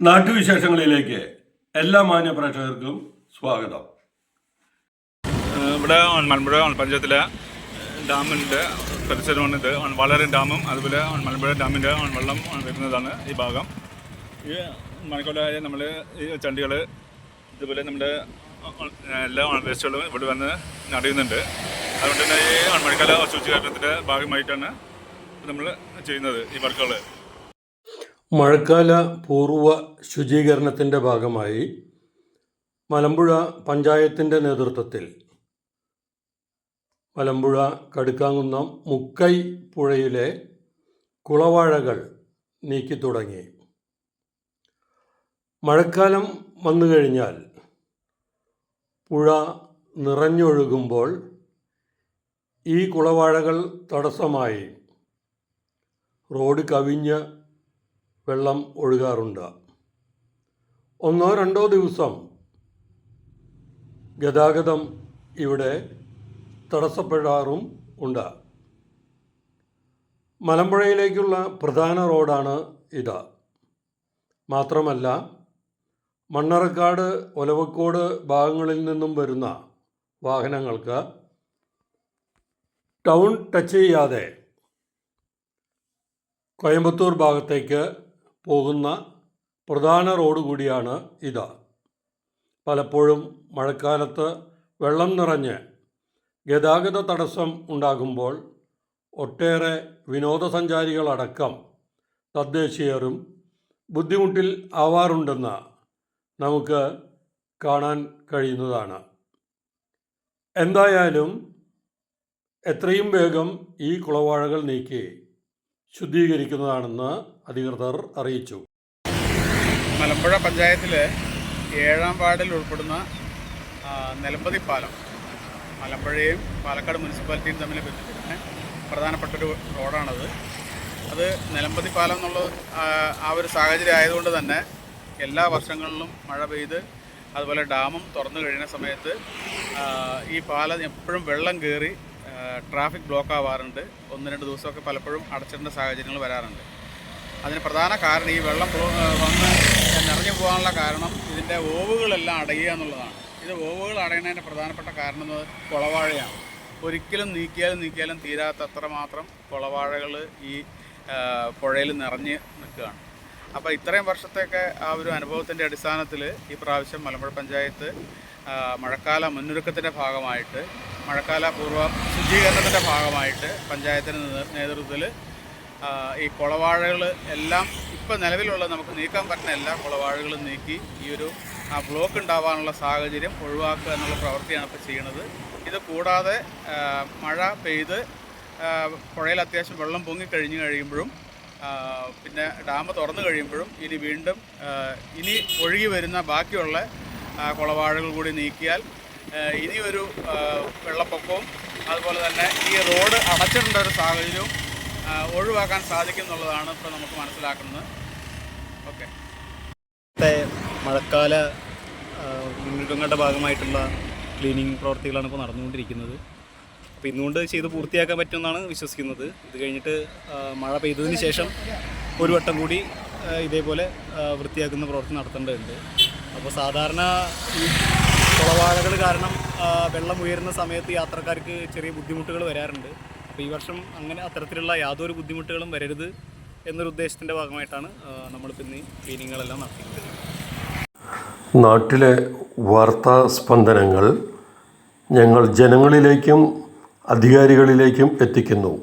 നാട്ടുവിശേഷങ്ങളിലേക്ക് എല്ലാ മാന്യ പ്രേക്ഷകർക്കും സ്വാഗതം. ഇവിടെ മലമ്പുഴ പഞ്ചായത്തിലെ ഡാമിൻ്റെ പരിസരമാണ് ഇത്. വളരെ ഡാമും അതുപോലെ മലമ്പുഴ ഡാമിൻ്റെ വെള്ളം വരുന്നതാണ് ഈ ഭാഗം. ഈ മഴക്കാലമായ നമ്മൾ ഈ ചണ്ടികൾ ഇതുപോലെ നമ്മുടെ എല്ലാ വേസ്റ്റുകളും ഇവിടെ വന്ന് നടയുന്നുണ്ട്. അതുകൊണ്ട് തന്നെ ഈ മഴക്കാല ശുചീകരണത്തിൻ്റെ ഭാഗമായിട്ടാണ് നമ്മൾ ചെയ്യുന്നത് ഈ വർക്കുകൾ. മഴക്കാല പൂർവ്വ ശുചീകരണത്തിൻ്റെ ഭാഗമായി മലമ്പുഴ പഞ്ചായത്തിൻ്റെ നേതൃത്വത്തിൽ മലമ്പുഴ കടുക്കാങ്കുന്നം മുക്കൈ പുഴയിലെ കുളവാഴകൾ നീക്കി തുടങ്ങി. മഴക്കാലം വന്നു കഴിഞ്ഞാൽ പുഴ നിറഞ്ഞൊഴുകുമ്പോൾ ഈ കുളവാഴകൾ തടസ്സമായി റോഡ് കവിഞ്ഞ് വെള്ളം ഒഴുകാറുണ്ട്. ഒന്നോ രണ്ടോ ദിവസം ഗതാഗതം ഇവിടെ തടസ്സപ്പെടാറും ഉണ്ട്. മലമ്പുഴയിലേക്കുള്ള പ്രധാന റോഡാണ് ഇത്. മാത്രമല്ല മണ്ണറക്കാട്, ഒലവക്കോട് ഭാഗങ്ങളിൽ നിന്നും വരുന്ന വാഹനങ്ങൾക്ക് ടൗൺ ടച്ച് ചെയ്യാതെ കോയമ്പത്തൂർ ഭാഗത്തേക്ക് പോകുന്ന പ്രധാന റോഡ് കൂടിയാണ് ഇത്. പലപ്പോഴും മഴക്കാലത്ത് വെള്ളം നിറഞ്ഞ് ഗതാഗത തടസ്സം ഉണ്ടാകുമ്പോൾ ഒട്ടേറെ വിനോദസഞ്ചാരികളടക്കം തദ്ദേശീയരും ബുദ്ധിമുട്ടിൽ ആവാറുണ്ടെന്ന് നമുക്ക് കാണാൻ കഴിയുന്നതാണ്. എന്തായാലും എത്രയും വേഗം ഈ കുളവാഴകൾ നീക്കി ശുദ്ധീകരിക്കുന്നതാണെന്ന് അധികൃതർ അറിയിച്ചു. മലമ്പുഴ പഞ്ചായത്തിലെ 7-ാം വാർഡിൽ ഉൾപ്പെടുന്ന നിലമ്പതി പാലം മലമ്പുഴയും പാലക്കാട് മുനിസിപ്പാലിറ്റിയും തമ്മിൽ ബന്ധിപ്പിക്കുന്ന പ്രധാനപ്പെട്ടൊരു റോഡാണത്. അത് നിലമ്പതി പാലം എന്നുള്ള ആ ഒരു സാഹചര്യം ആയതുകൊണ്ട് തന്നെ എല്ലാ വർഷങ്ങളിലും മഴ പെയ്ത് അതുപോലെ ഡാമും തുറന്നു കഴിയുന്ന സമയത്ത് ഈ പാലം എപ്പോഴും വെള്ളം കയറി ട്രാഫിക് ബ്ലോക്ക് ആവാറുണ്ട്. 1-2 ദിവസമൊക്കെ പലപ്പോഴും അടച്ചിടേണ്ട സാഹചര്യങ്ങൾ വരാറുണ്ട്. അതിന് പ്രധാന കാരണം ഈ വെള്ളം വന്ന് നിറഞ്ഞു പോകാനുള്ള കാരണം ഇതിൻ്റെ ഓവുകളെല്ലാം അടയുക എന്നുള്ളതാണ്. ഇത് ഓവുകൾ അടയുന്നതിൻ്റെ പ്രധാനപ്പെട്ട കാരണം എന്നത് കുളവാഴയാണ്. ഒരിക്കലും നീക്കിയാലും തീരാത്തത്ര മാത്രം കുളവാഴകൾ ഈ പുഴയിൽ നിറഞ്ഞ് നിൽക്കുകയാണ്. അപ്പോൾ ഇത്രയും വർഷത്തേക്ക് ആ ഒരു അനുഭവത്തിൻ്റെ അടിസ്ഥാനത്തിൽ ഈ പ്രാവശ്യം മലമ്പുഴ പഞ്ചായത്ത് മഴക്കാല മുന്നൊരുക്കത്തിൻ്റെ ഭാഗമായിട്ട് മഴക്കാല പൂർവ്വ ശുചീകരണത്തിൻ്റെ ഭാഗമായിട്ട് പഞ്ചായത്തിൻ്റെ നേതൃത്വത്തിൽ ഈ കുളവാഴകൾ എല്ലാം ഇപ്പോൾ നിലവിലുള്ള നമുക്ക് നീക്കാൻ പറ്റുന്ന എല്ലാ കുളവാഴകളും നീക്കി ഈ ഒരു ബ്ലോക്ക് ഉണ്ടാവാനുള്ള സാഹചര്യം ഒഴിവാക്കുക എന്നുള്ള പ്രവൃത്തിയാണ് ഇപ്പോൾ ചെയ്യുന്നത്. ഇത് കൂടാതെ മഴ പെയ്ത് പുഴയിൽ അത്യാവശ്യം വെള്ളം പൊങ്ങിക്കഴിഞ്ഞ് കഴിയുമ്പോഴും പിന്നെ ഡാം തുറന്നു കഴിയുമ്പോഴും ഇനി ഒഴുകി വരുന്ന ബാക്കിയുള്ള കുളവാഴകൾ കൂടി നീക്കിയാൽ ഇനിയൊരു വെള്ളപ്പൊക്കവും അതുപോലെ തന്നെ ഈ റോഡ് അടച്ചിടേണ്ട ഒരു സാഹചര്യവും ഒഴിവാക്കാൻ സാധിക്കും എന്നുള്ളതാണ് ഇപ്പോൾ നമുക്ക് മനസ്സിലാക്കുന്നത്. ഓക്കെ. മഴക്കാല മുന്നൊരുക്കങ്ങളുടെ ഭാഗമായിട്ടുള്ള ക്ലീനിങ് പ്രവർത്തികളാണ് ഇപ്പോൾ നടന്നുകൊണ്ടിരിക്കുന്നത്. അപ്പോൾ ഇന്നുകൊണ്ട് ചെയ്ത് പൂർത്തിയാക്കാൻ പറ്റുമെന്നാണ് വിശ്വസിക്കുന്നത്. ഇത് കഴിഞ്ഞിട്ട് മഴ പെയ്തതിന് ശേഷം ഒരു വട്ടം കൂടി ഇതേപോലെ വൃത്തിയാക്കുന്ന പ്രവർത്തനം നടത്തേണ്ടതുണ്ട്. അപ്പോൾ സാധാരണ ഈ കുളവാഴകൾ കാരണം വെള്ളം ഉയരുന്ന സമയത്ത് യാത്രക്കാർക്ക് ചെറിയ ബുദ്ധിമുട്ടുകൾ വരാറുണ്ട്. അപ്പോൾ ഈ വർഷം അങ്ങനെ അത്തരത്തിലുള്ള യാതൊരു ബുദ്ധിമുട്ടുകളും വരരുത് എന്നൊരു ഉദ്ദേശത്തിൻ്റെ ഭാഗമായിട്ടാണ് നമ്മളിപ്പോൾ ഇന്ന് ക്ലീനിങ്ങുകളെല്ലാം നടത്തിക്കുന്നത്. നാട്ടിലെ വാർത്താ സ്പന്ദനങ്ങൾ ഞങ്ങൾ ജനങ്ങളിലേക്കും അധികാരികളിലേക്കും എത്തിക്കുന്നു.